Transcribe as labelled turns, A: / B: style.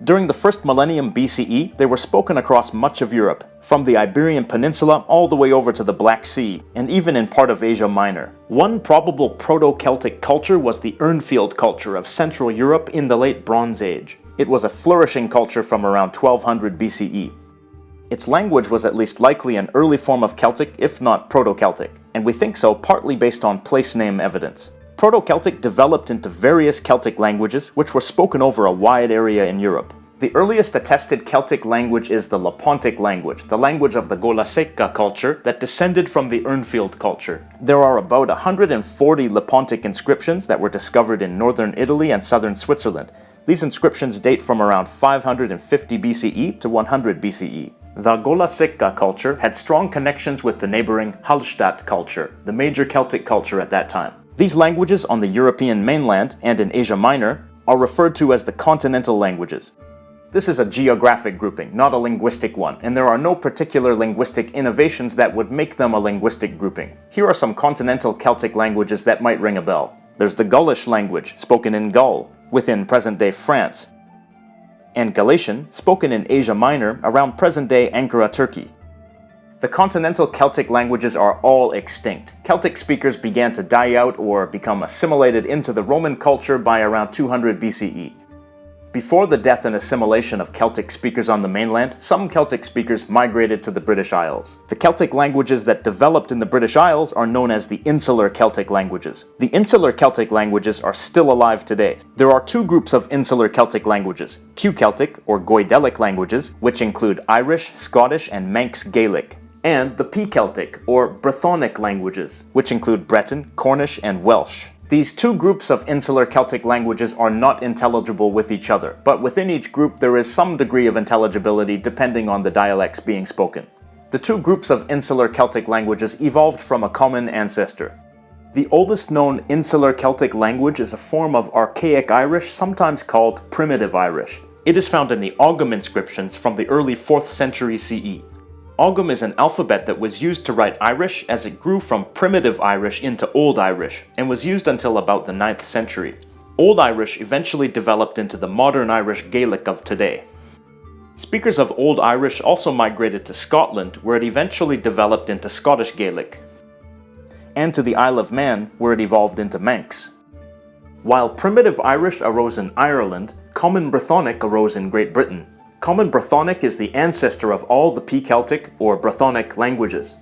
A: During the first millennium BCE, they were spoken across much of Europe, from the Iberian Peninsula all the way over to the Black Sea, and even in part of Asia Minor. One probable Proto-Celtic culture was the Urnfield culture of Central Europe in the Late Bronze Age. It was a flourishing culture from around 1200 BCE. Its language was at least likely an early form of Celtic, if not Proto-Celtic, and we think so partly based on place name evidence. Proto-Celtic developed into various Celtic languages, which were spoken over a wide area in Europe. The earliest attested Celtic language is the Lepontic language, the language of the Gola Secca culture that descended from the Urnfield culture. There are about 140 Lepontic inscriptions that were discovered in northern Italy and southern Switzerland. These inscriptions date from around 550 BCE to 100 BCE. The Gola Secca culture had strong connections with the neighboring Hallstatt culture, the major Celtic culture at that time. These languages on the European mainland and in Asia Minor are referred to as the Continental languages. This is a geographic grouping, not a linguistic one, and there are no particular linguistic innovations that would make them a linguistic grouping. Here are some continental Celtic languages that might ring a bell. There's the Gaulish language, spoken in Gaul, within present-day France, and Galatian, spoken in Asia Minor around present-day Ankara, Turkey. The continental Celtic languages are all extinct. Celtic speakers began to die out or become assimilated into the Roman culture by around 200 BCE. Before the death and assimilation of Celtic speakers on the mainland, some Celtic speakers migrated to the British Isles. The Celtic languages that developed in the British Isles are known as the Insular Celtic languages. The Insular Celtic languages are still alive today. There are two groups of Insular Celtic languages: Q-Celtic or Goidelic languages, which include Irish, Scottish, and Manx Gaelic, and the P-Celtic or Brythonic languages, which include Breton, Cornish, and Welsh. These two groups of Insular Celtic languages are not intelligible with each other, but within each group there is some degree of intelligibility depending on the dialects being spoken. The two groups of Insular Celtic languages evolved from a common ancestor. The oldest known Insular Celtic language is a form of Archaic Irish, sometimes called Primitive Irish. It is found in the Ogham inscriptions from the early 4th century CE. Ogham is an alphabet that was used to write Irish as it grew from Primitive Irish into Old Irish, and was used until about the 9th century. Old Irish eventually developed into the modern Irish Gaelic of today. Speakers of Old Irish also migrated to Scotland, where it eventually developed into Scottish Gaelic, and to the Isle of Man, where it evolved into Manx. While Primitive Irish arose in Ireland, Common Brythonic arose in Great Britain. Common Brythonic is the ancestor of all the P-Celtic or Brythonic languages.